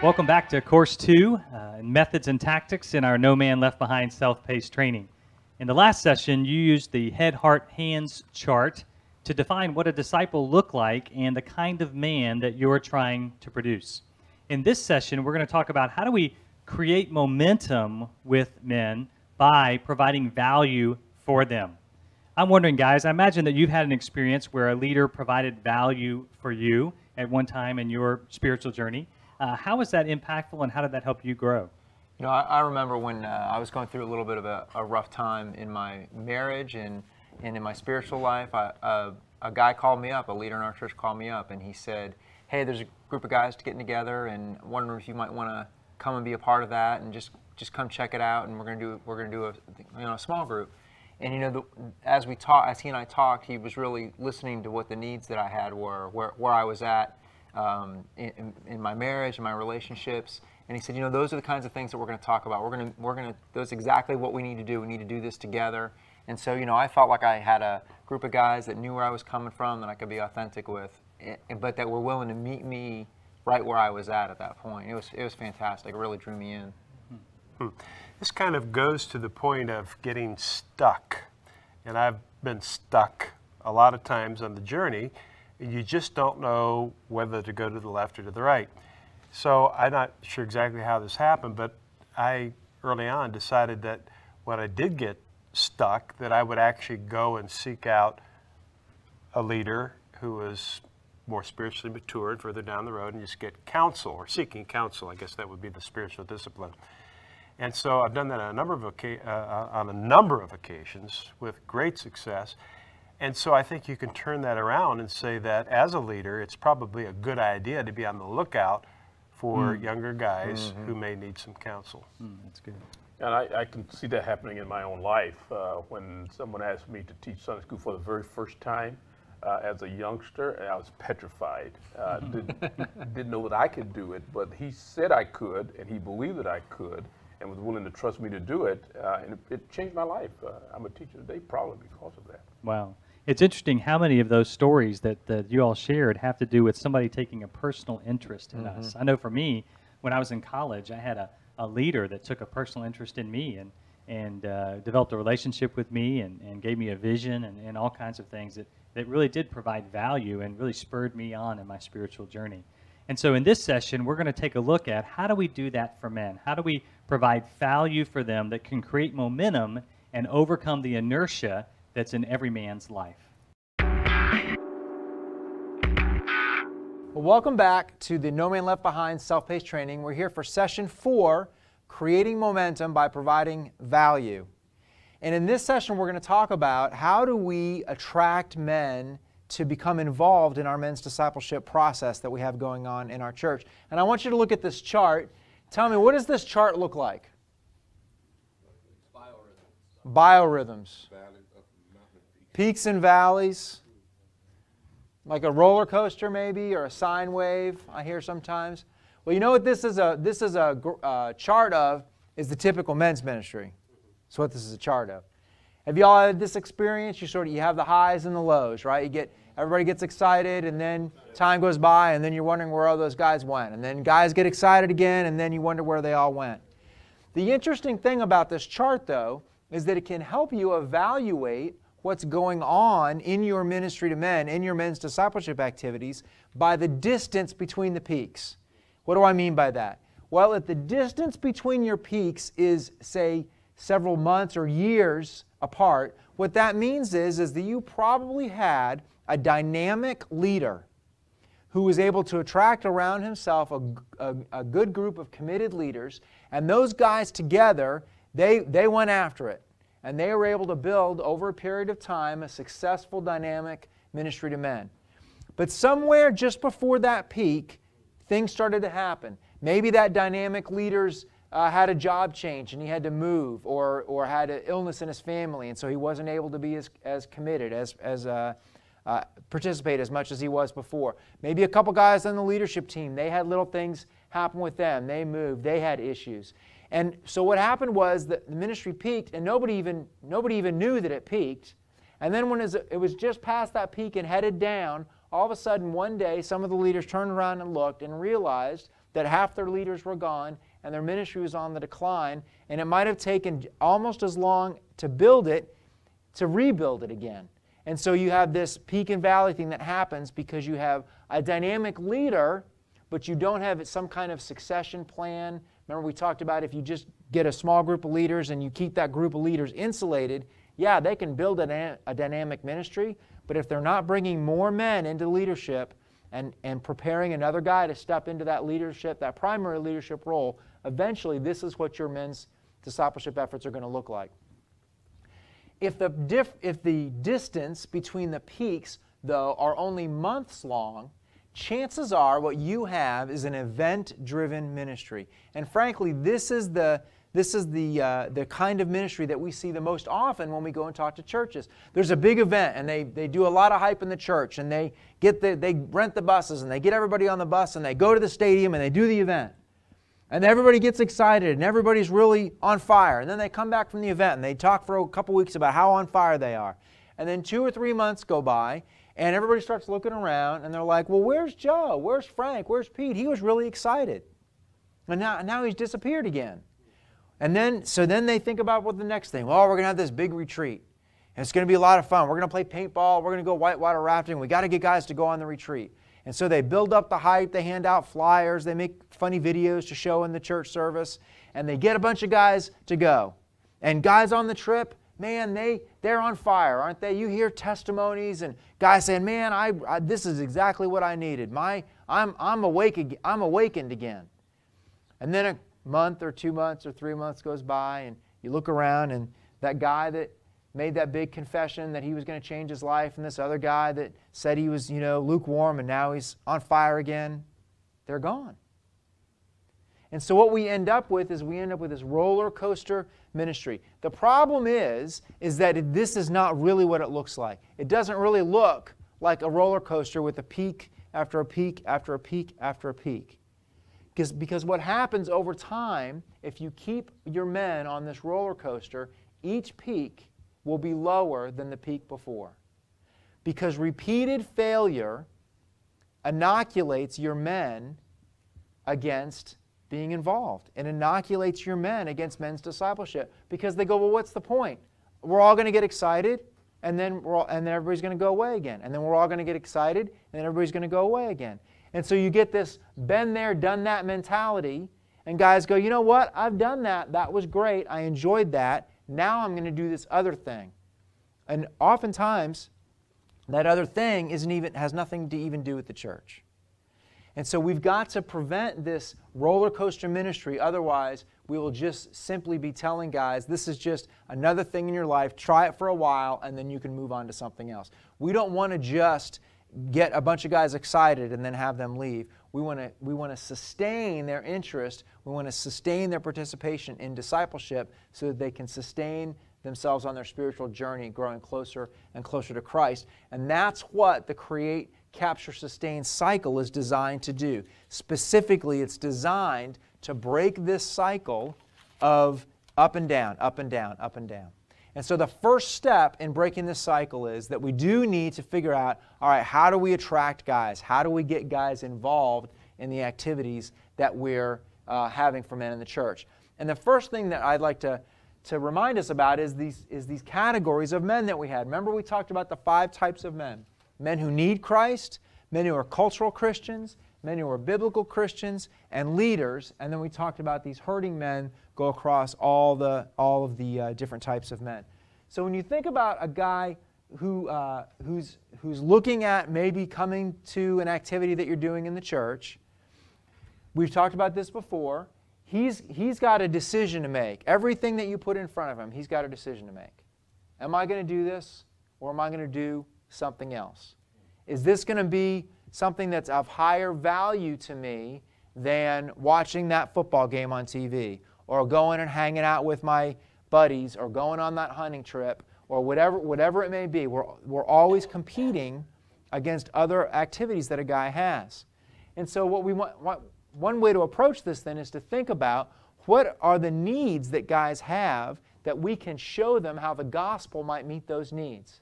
Welcome back to Course 2, Methods and Tactics in our No Man Left Behind self-paced training. In the last session, you used the head, heart, hands chart to define what a disciple looked like and the kind of man that you're trying to produce. In this session, we're going to talk about how do we create momentum with men by providing value for them. I'm wondering, guys, I imagine that you've had an experience where a leader provided value for you at one time in your spiritual journey. How was that impactful, and how did that help you grow? You know, I remember when I was going through a little bit of a rough time in my marriage and in my spiritual life. A guy called me up, a leader in our church called me up, and he said, "Hey, there's a group of guys getting together, and wondering if you might want to come and be a part of that, and just come check it out. And we're gonna do a small group." And you know, as he and I talked, he was really listening to what the needs that I had were, where I was at. In my marriage and my relationships, and he said, you know, those are the kinds of things that we're going to talk about. That's exactly what we need to do. We need to do this together. And so, you know, I felt like I had a group of guys that knew where I was coming from, that I could be authentic with, but that were willing to meet me right where I was at that point. It was fantastic. It really drew me in. This kind of goes to the point of getting stuck, and I've been stuck a lot of times on the journey. You just don't know whether to go to the left or to the right. So I'm not sure exactly how this happened, but I early on decided that when I did get stuck, that I would actually go and seek out a leader who was more spiritually mature and further down the road, and just get counsel, or seeking counsel. I guess that would be the spiritual discipline. And so I've done that on a number of occasions with great success. And so I think you can turn that around and say that as a leader, it's probably a good idea to be on the lookout for younger guys who may need some counsel. That's good. And I can see that happening in my own life. When someone asked me to teach Sunday school for the very first time as a youngster, and I was petrified. Didn't know that I could do it, but he said I could, and he believed that I could, and was willing to trust me to do it, and it changed my life. I'm a teacher today probably because of that. Wow. It's interesting how many of those stories that you all shared have to do with somebody taking a personal interest in us. I know for me, when I was in college, I had a leader that took a personal interest in me and developed a relationship with me and gave me a vision and all kinds of things that really did provide value and really spurred me on in my spiritual journey. And so in this session, we're going to take a look at how do we do that for men? How do we provide value for them that can create momentum and overcome the inertia that's in every man's life? Well, welcome back to the No Man Left Behind self-paced training. We're here for session 4, creating momentum by providing value. And in this session, we're going to talk about how do we attract men to become involved in our men's discipleship process that we have going on in our church. And I want you to look at this chart. Tell me, what does this chart look like? Biorhythms. Peaks and valleys. Like a roller coaster maybe, or a sine wave, I hear sometimes. Well, you know what this is a chart of is the typical men's ministry. That's what this is a chart of. Have you all had this experience? You have the highs and the lows, right? Everybody gets excited, and then time goes by, and then you're wondering where all those guys went. And then guys get excited again, and then you wonder where they all went. The interesting thing about this chart, though, is that it can help you evaluate what's going on in your ministry to men, in your men's discipleship activities, by the distance between the peaks. What do I mean by that? Well, if the distance between your peaks is, say, several months or years apart, what that means is that you probably had a dynamic leader who was able to attract around himself a good group of committed leaders, and those guys together, they went after it. And they were able to build, over a period of time, a successful, dynamic ministry to men. But somewhere just before that peak, things started to happen. Maybe that dynamic leader's had a job change and he had to move, or had an illness in his family, and so he wasn't able to be as committed, participate as much as he was before. Maybe a couple guys on the leadership team, they had little things happen with them. They moved. They had issues. And so what happened was that the ministry peaked, and nobody even knew that it peaked. And then when it was just past that peak and headed down, all of a sudden one day some of the leaders turned around and looked and realized that half their leaders were gone and their ministry was on the decline, and it might have taken almost as long to build it to rebuild it again. And so you have this peak and valley thing that happens because you have a dynamic leader, but you don't have some kind of succession plan. Remember we talked about if you just get a small group of leaders and you keep that group of leaders insulated, yeah, they can build a dynamic ministry, but if they're not bringing more men into leadership and preparing another guy to step into that leadership, that primary leadership role, eventually this is what your men's discipleship efforts are going to look like. If the distance between the peaks, though, are only months long, chances are what you have is an event-driven ministry. And frankly, this is the kind of ministry that we see the most often when we go and talk to churches. There's a big event, and they do a lot of hype in the church, and they rent the buses, and they get everybody on the bus, and they go to the stadium, and they do the event. And everybody gets excited, and everybody's really on fire. And then they come back from the event, and they talk for a couple weeks about how on fire they are. And then 2 or 3 months go by, and everybody starts looking around, and they're like, well, where's Joe? Where's Frank? Where's Pete? He was really excited. And now he's disappeared again. And so then they think about what the next thing. Well, we're going to have this big retreat. And it's going to be a lot of fun. We're going to play paintball. We're going to go whitewater rafting. We got to get guys to go on the retreat. And so they build up the hype. They hand out flyers. They make funny videos to show in the church service. And they get a bunch of guys to go. And guys on the trip, man, they're on fire, aren't they? You hear testimonies and guys saying, man, this is exactly what I needed. I'm awakened again. And then a month or 2 months or 3 months goes by, and you look around, and that guy that made that big confession that he was going to change his life, and this other guy that said he was, lukewarm, and now he's on fire again, they're gone. And so what we end up with is this roller coaster ministry. The problem is that this is not really what it looks like. It doesn't really look like a roller coaster with a peak after a peak after a peak after a peak. Because what happens over time, if you keep your men on this roller coaster, each peak will be lower than the peak before. Because repeated failure inoculates your men against being involved, and inoculates your men against men's discipleship. Because they go, well, what's the point? We're all going to get excited, and then everybody's going to go away again. And then we're all going to get excited, and then everybody's going to go away again. And so you get this been there, done that mentality, and guys go, you know what? I've done that. That was great. I enjoyed that. Now I'm going to do this other thing. And oftentimes, that other thing has nothing to even do with the church. And so we've got to prevent this roller coaster ministry. Otherwise, we will just simply be telling guys, this is just another thing in your life. Try it for a while, and then you can move on to something else. We don't want to just get a bunch of guys excited and then have them leave. We want to sustain their interest. We want to sustain their participation in discipleship so that they can sustain themselves on their spiritual journey, growing closer and closer to Christ. And that's what the Create, Capture, Sustain cycle is designed to do. Specifically, it's designed to break this cycle of up and down, up and down, up and down. And so the first step in breaking this cycle is that we do need to figure out, all right, how do we attract guys? How do we get guys involved in the activities that we're having for men in the church? And the first thing that I'd like to remind us about is these categories of men that we had. Remember we talked about the 5 types of men. Men who need Christ, men who are cultural Christians, men who are biblical Christians, and leaders. And then we talked about these hurting men go across all of the different types of men. So when you think about a guy who's looking at maybe coming to an activity that you're doing in the church, we've talked about this before. He's got a decision to make. Everything that you put in front of him, he's got a decision to make. Am I going to do this, or am I going to do something else? Is this going to be something that's of higher value to me than watching that football game on TV, or going and hanging out with my buddies, or going on that hunting trip, or whatever it may be? We're always competing against other activities that a guy has. And so one way to approach this then is to think about what are the needs that guys have that we can show them how the gospel might meet those needs.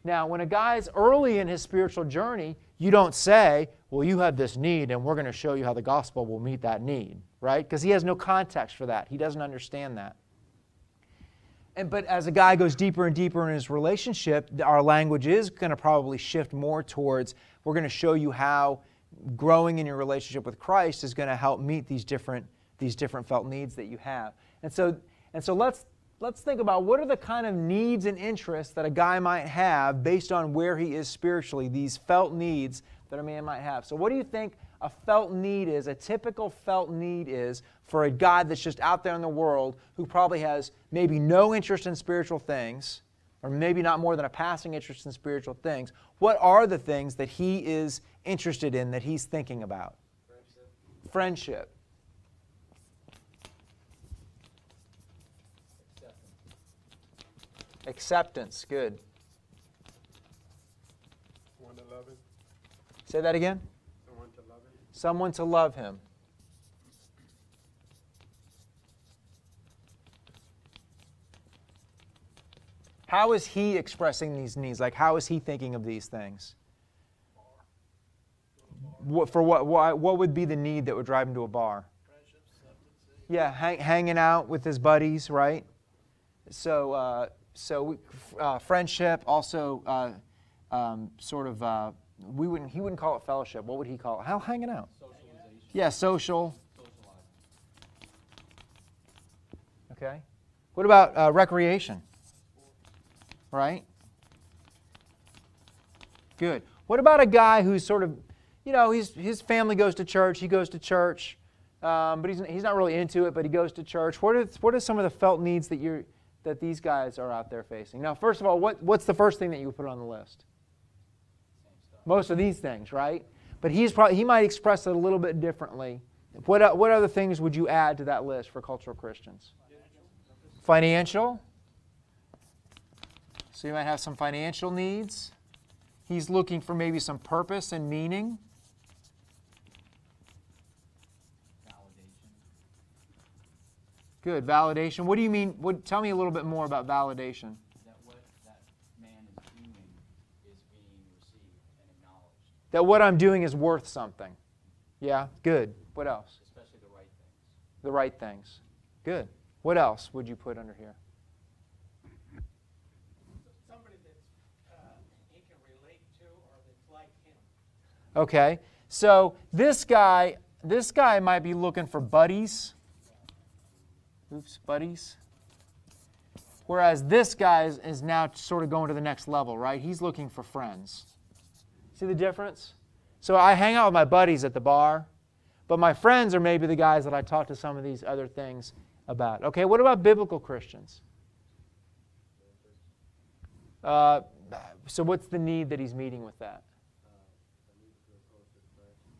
Now, when a guy's early in his spiritual journey, you don't say, well, you have this need, and we're going to show you how the gospel will meet that need, right? Because he has no context for that. He doesn't understand that. But as a guy goes deeper and deeper in his relationship, our language is going to probably shift more towards, we're going to show you how growing in your relationship with Christ is going to help meet these different felt needs that you have. And so let's think about what are the kind of needs and interests that a guy might have based on where he is spiritually, these felt needs that a man might have. So what do you think a felt need is, a typical felt need is for a guy that's just out there in the world who probably has maybe no interest in spiritual things, or maybe not more than a passing interest in spiritual things? What are the things that he is interested in, that he's thinking about? Friendship. Acceptance. Good. Someone to love him. Say that again. Someone to love him. Someone to love him. How is he expressing these needs? Like, how is he thinking of these things? What would be the need that would drive him to a bar? Yeah, hanging out with his buddies, right? So friendship, also he wouldn't call it fellowship. What would he call it? How hanging out? Socialization. Yeah, social. Okay. What about recreation? Right? Good. What about a guy who's sort of, his family goes to church, he goes to church, but he's not really into it, but he goes to church. What are some of the felt needs that these guys are out there facing? Now, first of all, what's the first thing that you would put on the list? Most of these things, right? But he might express it a little bit differently. What other things would you add to that list for cultural Christians? Financial. So you might have some financial needs. He's looking for maybe some purpose and meaning. Good. Validation. What do you mean? Tell me a little bit more about validation. That what that man is doing is being received and acknowledged. That what I'm doing is worth something. Yeah, good. What else? Especially the right things. The right things. Good. What else would you put under here? Somebody that he can relate to or that's like him. Okay. So this guy might be looking for buddies. Buddies. Whereas this guy is now sort of going to the next level, right? He's looking for friends. See the difference? So I hang out with my buddies at the bar, but my friends are maybe the guys that I talk to some of these other things about. Okay, what about biblical Christians? So what's the need that he's meeting with that?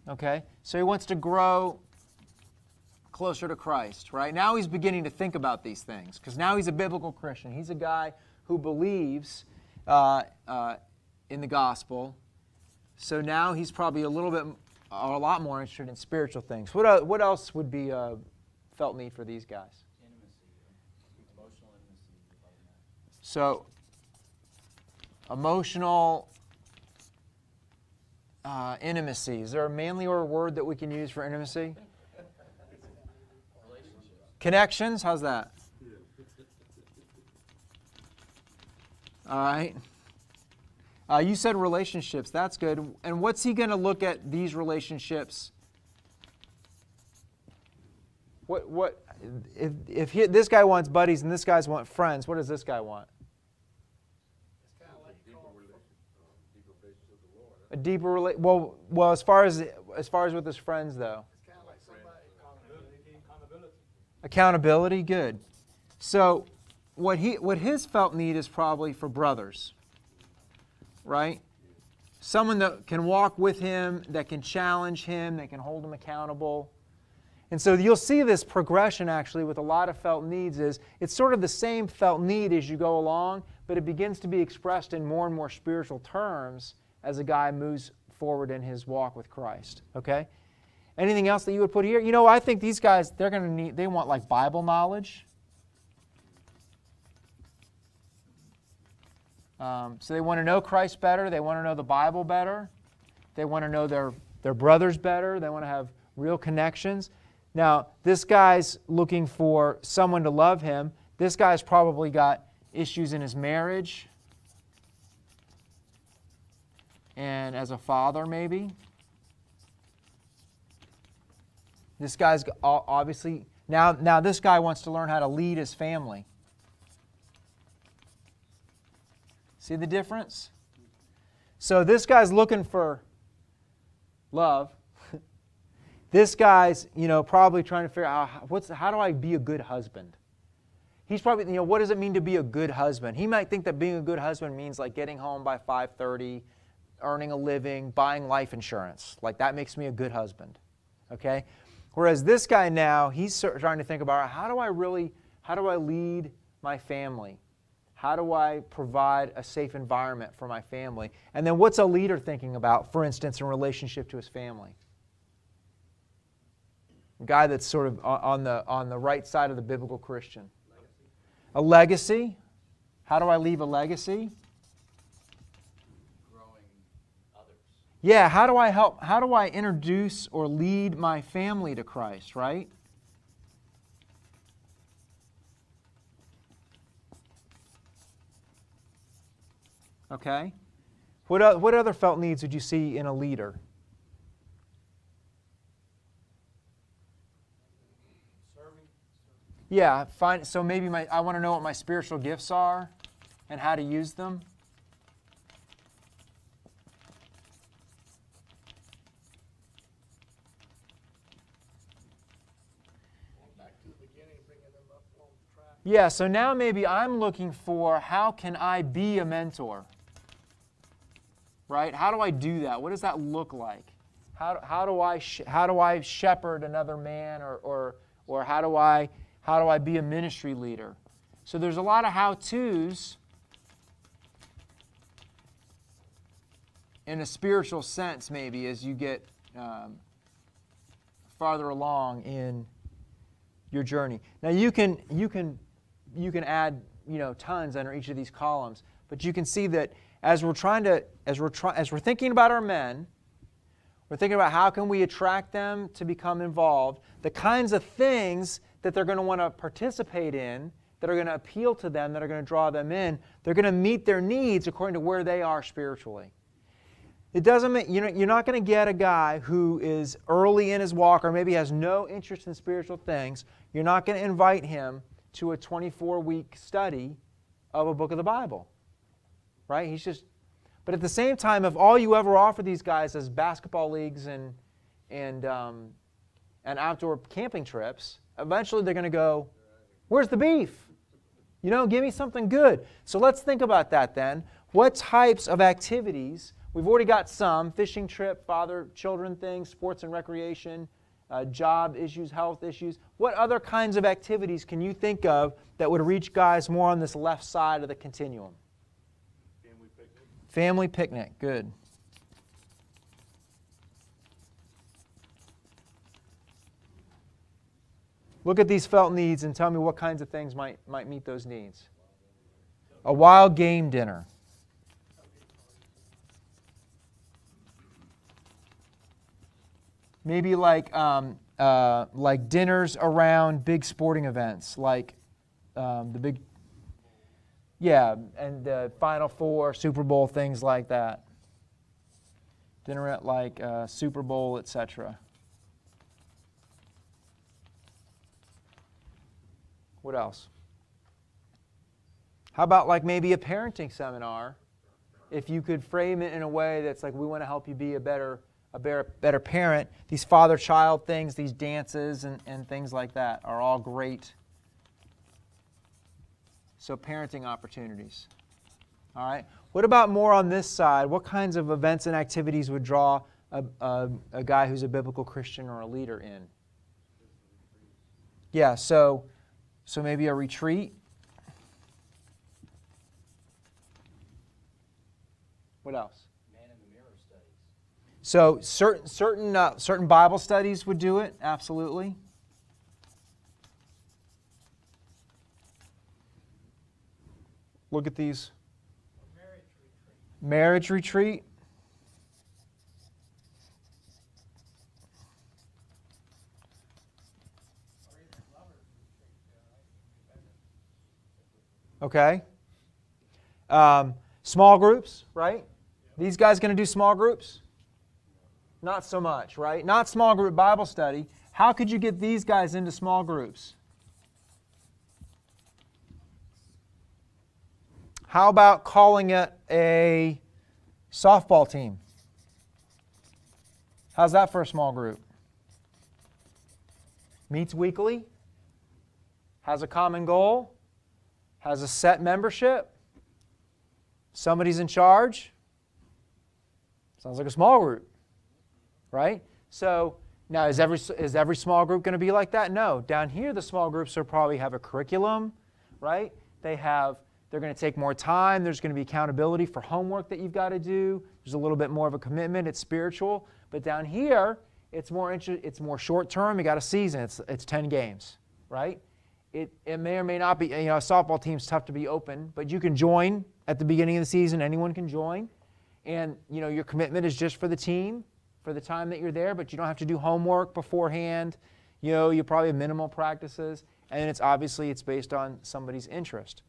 Okay, so he wants to grow closer to Christ, right? Now he's beginning to think about these things because now he's a biblical Christian. He's a guy who believes in the gospel. So now he's probably a lot more interested in spiritual things. What else would be a felt need for these guys? Intimacy, emotional intimacy. So emotional intimacy. Is there a manlier word that we can use for intimacy? Connections, how's that? All right. You said relationships, that's good. And what's he going to look at these relationships? If this guy wants buddies and this guy wants friends, what does this guy want? It's kind of like A deeper relationship. Well, as far as with his friends, though. it's kind of like somebody accountability. Accountability, good. So what his felt need is probably for brothers, right? Someone that can walk with him, that can challenge him, that can hold him accountable. And so you'll see this progression actually with a lot of felt needs is it's sort of the same felt need as you go along, but it begins to be expressed in more and more spiritual terms as a guy moves forward in his walk with Christ, okay? Anything else that you would put here? I think these guys, they want like Bible knowledge. So they want to know Christ better. They want to know the Bible better. They want to know their brothers better. They want to have real connections. Now, this guy's looking for someone to love him. This guy's probably got issues in his marriage and as a father, maybe. This guy's obviously, now this guy wants to learn how to lead his family. See the difference? So this guy's looking for love. This guy's, probably trying to figure out how do I be a good husband? He's probably, what does it mean to be a good husband? He might think that being a good husband means like getting home by 5:30, earning a living, buying life insurance. Like that makes me a good husband. Okay? Whereas this guy now, he's trying to think about how do I lead my family? How do I provide a safe environment for my family? And then what's a leader thinking about, for instance, in relationship to his family? A guy that's sort of on the right side of the biblical Christian. A legacy. How do I leave a legacy? Growing others. Yeah, how do I introduce or lead my family to Christ, right? Okay. What other felt needs would you see in a leader? Yeah, fine. So maybe I want to know what my spiritual gifts are and how to use them. Yeah, so now maybe I'm looking for how can I be a mentor? Right? How do I do that? What does that look like? How do I shepherd another man or how do I be a ministry leader? So there's a lot of how-tos in a spiritual sense maybe as you get farther along in your journey. Now you can add tons under each of these columns, but you can see that as we're thinking about our men, we're thinking about how can we attract them to become involved, the kinds of things that they're going to want to participate in, that are going to appeal to them, that are going to draw them in, they're going to meet their needs according to where they are spiritually. It doesn't mean, you're not going to get a guy who is early in his walk or maybe has no interest in spiritual things. You're not going to invite him to a 24-week study of a book of the Bible. Right? But at the same time, if all you ever offer these guys is basketball leagues and outdoor camping trips, eventually they're going to go, where's the beef? Give me something good. So let's think about that then. What types of activities? We've already got some, fishing trip, father-children things, sports and recreation, job issues, health issues. What other kinds of activities can you think of that would reach guys more on this left side of the continuum? Family picnic, good. Look at these felt needs and tell me what kinds of things might meet those needs. A wild game dinner. Maybe like dinners around big sporting events, like the big, and the Final Four, Super Bowl, things like that. Dinner at like Super Bowl, etc. What else? How about like maybe a parenting seminar? If you could frame it in a way that's like, we want to help you be a better parent. These father-child things, these dances and things like that are all great. So parenting opportunities. All right. What about more on this side? What kinds of events and activities would draw a guy who's a biblical Christian or a leader in? Yeah, so maybe a retreat. What else? Man in the Mirror studies. So certain Bible studies would do it, absolutely. Married Marriage retreat. Okay. Small groups, right? These guys going to do small groups? Not so much, right? Not small group Bible study. How could you get these guys into small groups? How about calling it a softball team? How's that for a small group? Meets weekly, has a common goal, has a set membership, somebody's in charge. Sounds like a small group, right? So now is every small group going to be like that? No. Down here the small groups will probably have a curriculum, right? They're going to take more time. There's going to be accountability for homework that you've got to do. There's a little bit more of a commitment. It's spiritual. But down here, it's more short term. You got a season. It's 10 games, right? It may or may not be. A softball team's tough to be open, but you can join at the beginning of the season. Anyone can join, and your commitment is just for the team, for the time that you're there. But you don't have to do homework beforehand. You probably have minimal practices, and it's based on somebody's interest.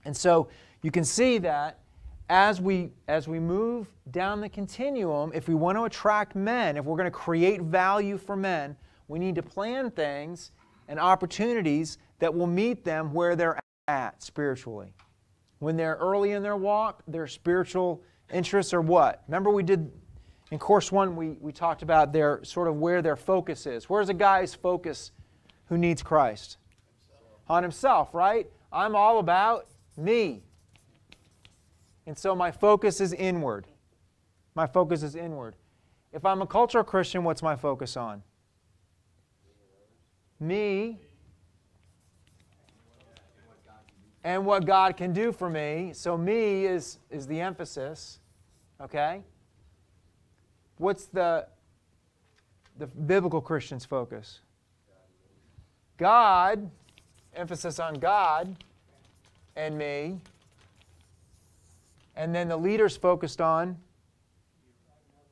And so you can see that as we move down the continuum, if we want to attract men, if we're going to create value for men, we need to plan things and opportunities that will meet them where they're at spiritually. When they're early in their walk, their spiritual interests are what? Remember we did in course 1, we talked about their sort of where their focus is. Where's a guy's focus who needs Christ? On himself, right? I'm all about me. And so my focus is inward. My focus is inward. If I'm a cultural Christian, what's my focus on? Me and what God can do for me. So me is the emphasis. Okay? What's the biblical Christian's focus? God, emphasis on God and me. And then the leader's focused on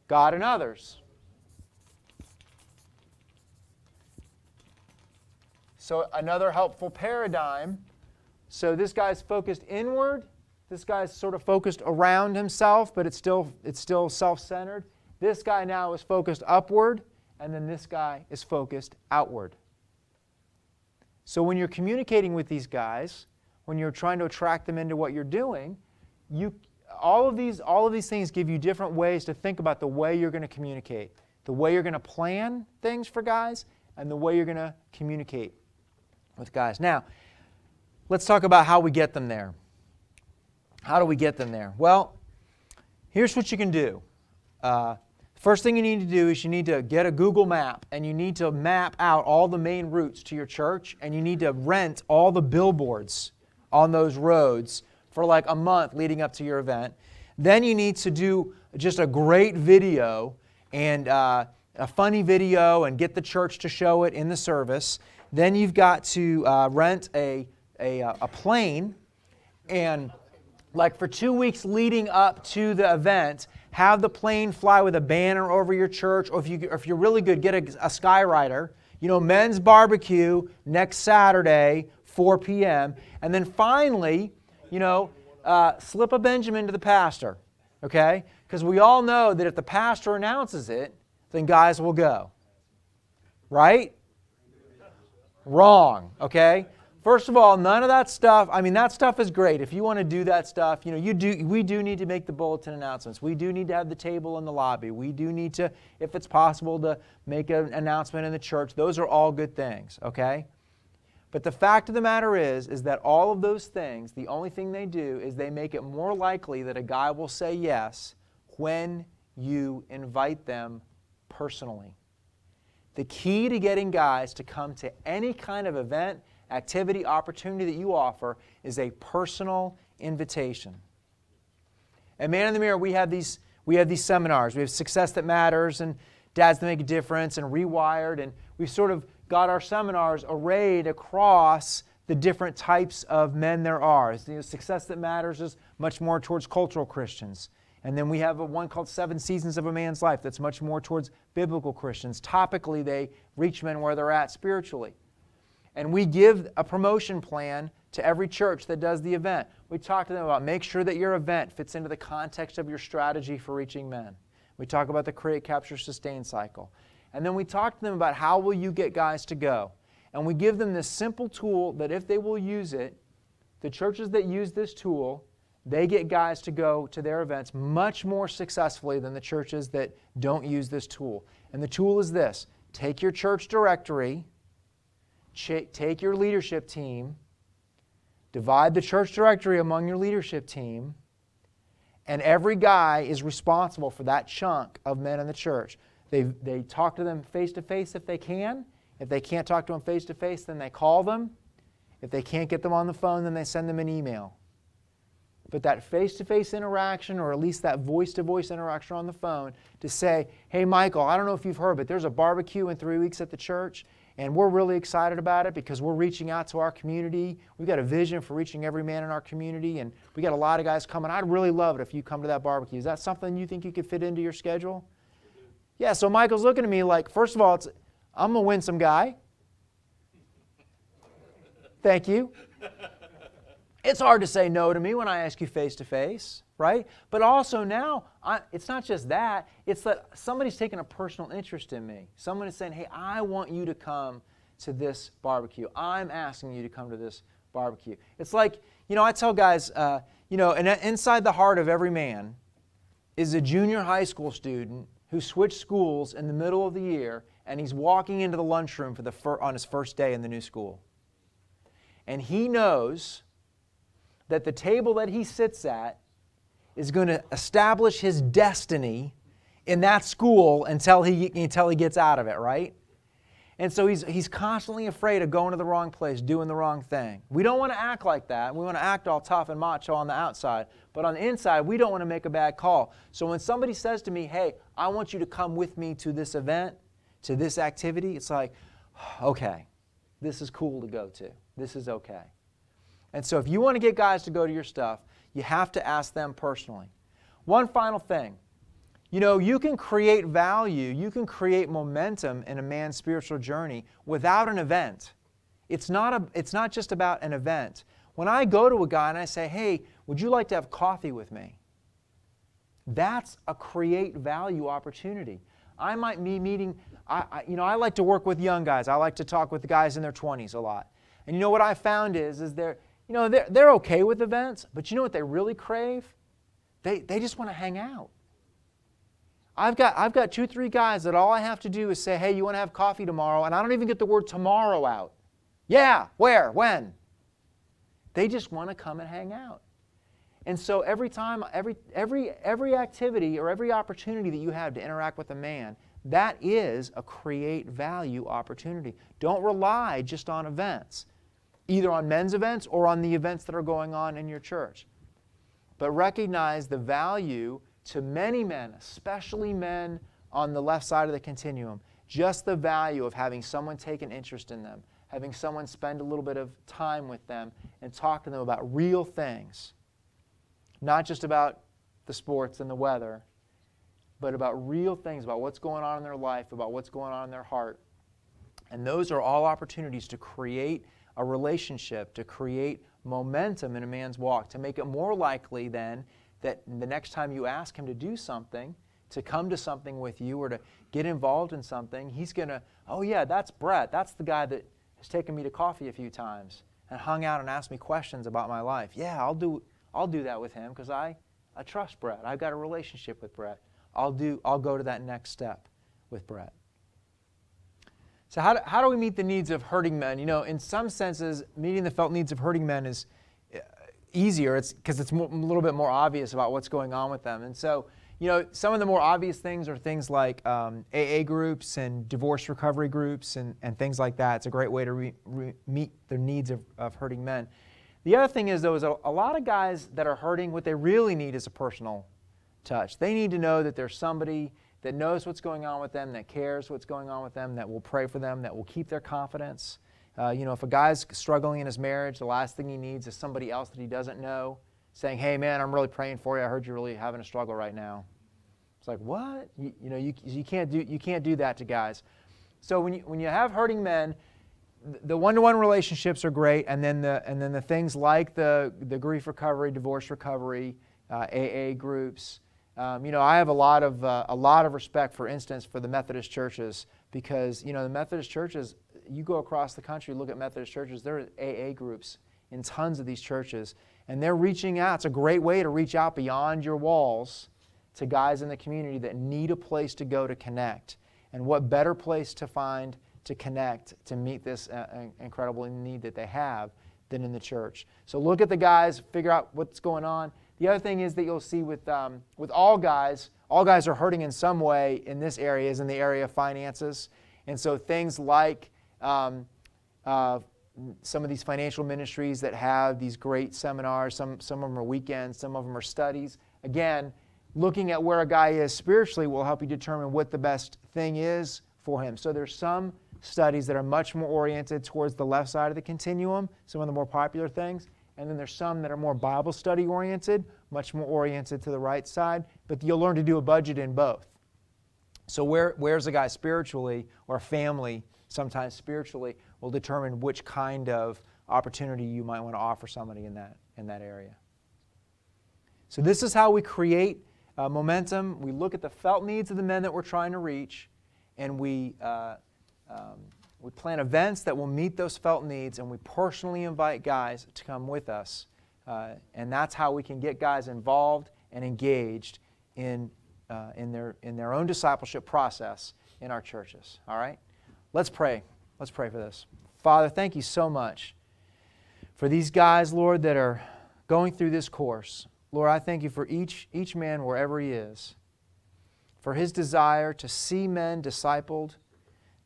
God and others. So another helpful paradigm. So this guy's focused inward. This guy's sort of focused around himself, but it's still self-centered. This guy now is focused upward, and then this guy is focused outward. So when you're communicating with these guys, when you're trying to attract them into what you're doing, all of these things give you different ways to think about the way you're going to communicate, the way you're going to plan things for guys, and the way you're going to communicate with guys. Now, let's talk about how we get them there. How do we get them there? Well, here's what you can do. First thing you need to do is you need to get a Google map, and you need to map out all the main routes to your church, and you need to rent all the billboards on those roads for like a month leading up to your event. Then you need to do just a great video and a funny video and get the church to show it in the service. Then you've got to rent a plane, and like for 2 weeks leading up to the event, have the plane fly with a banner over your church, or if you're really good, get a Skyrider. Men's barbecue next Saturday, 4 p.m. And then finally, slip a Benjamin to the pastor, okay? Because we all know that if the pastor announces it, then guys will go. Right? Wrong, okay? First of all, none of that stuff, that stuff is great. If you want to do that stuff, we do need to make the bulletin announcements. We do need to have the table in the lobby. We do need to, if it's possible, to make an announcement in the church. Those are all good things, okay? But the fact of the matter is that all of those things, the only thing they do is they make it more likely that a guy will say yes when you invite them personally. The key to getting guys to come to any kind of event, activity, opportunity that you offer is a personal invitation. At Man in the Mirror, we have these seminars. We have Success That Matters and Dads That Make a Difference and Rewired, and we've sort of got our seminars arrayed across the different types of men there are. Success That Matters is much more towards cultural Christians. And then we have one called 7 Seasons of a Man's Life that's much more towards biblical Christians. Topically, they reach men where they're at spiritually. And we give a promotion plan to every church that does the event. We talk to them about make sure that your event fits into the context of your strategy for reaching men. We talk about the create, capture, sustain cycle. And then we talk to them about how will you get guys to go. And we give them this simple tool that if they will use it, the churches that use this tool, they get guys to go to their events much more successfully than the churches that don't use this tool. And the tool is this: take your church directory, take your leadership team, divide the church directory among your leadership team, and every guy is responsible for that chunk of men in the church. They talk to them face-to-face if they can. If they can't talk to them face-to-face, then they call them. If they can't get them on the phone, then they send them an email. But that face-to-face interaction, or at least that voice-to-voice interaction on the phone, to say, hey, Michael, I don't know if you've heard, but there's a barbecue in 3 weeks at the church, and we're really excited about it because we're reaching out to our community. We've got a vision for reaching every man in our community, and we got a lot of guys coming. I'd really love it if you come to that barbecue. Is that something you think you could fit into your schedule? Yeah, so Michael's looking at me like, first of all, I'm a winsome guy. Thank you. It's hard to say no to me when I ask you face to face, right? But also now, it's not just that. It's that somebody's taking a personal interest in me. Someone is saying, hey, I want you to come to this barbecue. I'm asking you to come to this barbecue. It's like, I tell guys, and inside the heart of every man is a junior high school student who switched schools in the middle of the year, and he's walking into the lunchroom on his first day in the new school. And he knows that the table that he sits at is going to establish his destiny in that school until he gets out of it, right? And so he's constantly afraid of going to the wrong place, doing the wrong thing. We don't want to act like that. We want to act all tough and macho on the outside. But on the inside, we don't want to make a bad call. So when somebody says to me, hey, I want you to come with me to this event, to this activity, it's like, okay, this is cool to go to. This is okay. And so if you want to get guys to go to your stuff, you have to ask them personally. One final thing. You can create value, you can create momentum in a man's spiritual journey without an event. It's not just about an event. When I go to a guy and I say, hey, would you like to have coffee with me? That's a create value opportunity. I might be meeting, I like to work with young guys. I like to talk with the guys in their 20s a lot. And what I found is they're okay with events, but you know what they really crave? They just want to hang out. I've got 2, 3 guys that all I have to do is say, hey, you want to have coffee tomorrow? And I don't even get the word tomorrow out. Yeah, where, when? They just want to come and hang out. And so every time, every activity or every opportunity that you have to interact with a man, that is a create value opportunity. Don't rely just on events, either on men's events or on the events that are going on in your church. But recognize the value to many men, especially men on the left side of the continuum, just the value of having someone take an interest in them, having someone spend a little bit of time with them and talk to them about real things, not just about the sports and the weather, but about real things, about what's going on in their life, about what's going on in their heart. And those are all opportunities to create a relationship, to create momentum in a man's walk, to make it more likely then that the next time you ask him to do something, to come to something with you or to get involved in something, he's going to, oh yeah, that's Brett. That's the guy that has taken me to coffee a few times and hung out and asked me questions about my life. Yeah, I'll do that with him because I trust Brett. I've got a relationship with Brett. I'll go to that next step with Brett. So how do we meet the needs of hurting men? In some senses, meeting the felt needs of hurting men is easier. It's because it's a little bit more obvious about what's going on with them. And so, some of the more obvious things are things like AA groups and divorce recovery groups and things like that. It's a great way to meet the needs of hurting men. The other thing is, though, is a lot of guys that are hurting, what they really need is a personal touch. They need to know that there's somebody that knows what's going on with them, that cares what's going on with them, that will pray for them, that will keep their confidence. You know, if a guy's struggling in his marriage, the last thing he needs is somebody else that he doesn't know saying, hey, man, I'm really praying for you. I heard you're really having a struggle right now. It's like, what? You can't do that to guys. So when you have hurting men, the one-to-one relationships are great, and then the things like the grief recovery, divorce recovery, AA groups. You know, I have a lot of respect, for instance, for the Methodist churches, because you know the Methodist churches. You go across the country, look at Methodist churches. There are AA groups in tons of these churches, and they're reaching out. It's a great way to reach out beyond your walls to guys in the community that need a place to go to connect. And what better place to find to connect to meet this incredible need that they have than in the church? So look at the guys, figure out what's going on. The other thing is that you'll see with all guys are hurting in some way in this area, is in the area of finances. And so things like some of these financial ministries that have these great seminars, some of them are weekends, some of them are studies. Again, looking at where a guy is spiritually will help you determine what the best thing is for him. So there's some studies that are much more oriented towards the left side of the continuum, some of the more popular things. And then there's some that are more Bible study oriented, much more oriented to the right side. But you'll learn to do a budget in both. So where's a guy spiritually, or a family sometimes spiritually, will determine which kind of opportunity you might want to offer somebody in that area. So this is how we create momentum. We look at the felt needs of the men that we're trying to reach, and we plan events that will meet those felt needs, and we personally invite guys to come with us. And that's how we can get guys involved and engaged in their own discipleship process in our churches. All right? Let's pray. Let's pray for this. Father, thank you so much for these guys, Lord, that are going through this course. Lord, I thank you for each man wherever he is, for his desire to see men discipled,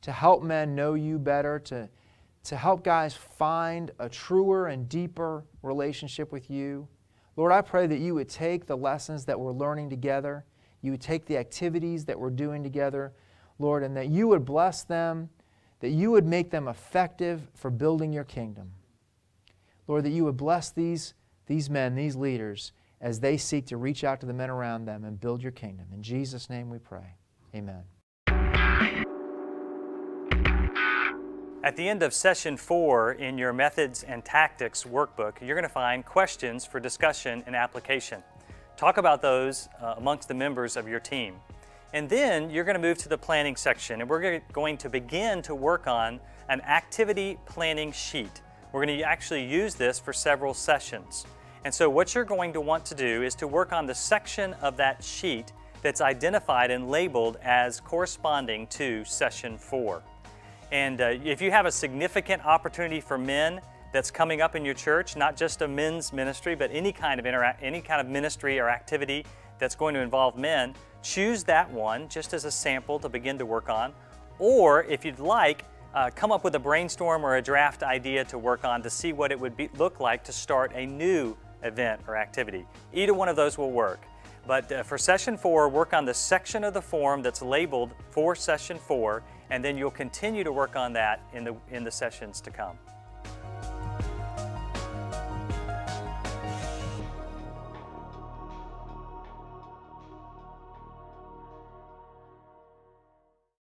to help men know you better, to help guys find a truer and deeper relationship with you. Lord, I pray that you would take the lessons that we're learning together, you would take the activities that we're doing together, Lord, and that you would bless them, that you would make them effective for building your kingdom. Lord, that you would bless these men, these leaders, as they seek to reach out to the men around them and build your kingdom. In Jesus' name we pray. Amen. At the end of Session 4 in your Methods and Tactics workbook, you're going to find questions for discussion and application. Talk about those amongst the members of your team. And then you're going to move to the planning section, and we're going to begin to work on an activity planning sheet. We're going to actually use this for several sessions. And so what you're going to want to do is to work on the section of that sheet that's identified and labeled as corresponding to Session 4. And if you have a significant opportunity for men that's coming up in your church, not just a men's ministry, but any kind of ministry or activity that's going to involve men, choose that one just as a sample to begin to work on. Or if you'd like, come up with a brainstorm or a draft idea to work on to see what it would look like to start a new event or activity. Either one of those will work. But for Session 4, work on the section of the form that's labeled for Session 4, and then you'll continue to work on that in the sessions to come.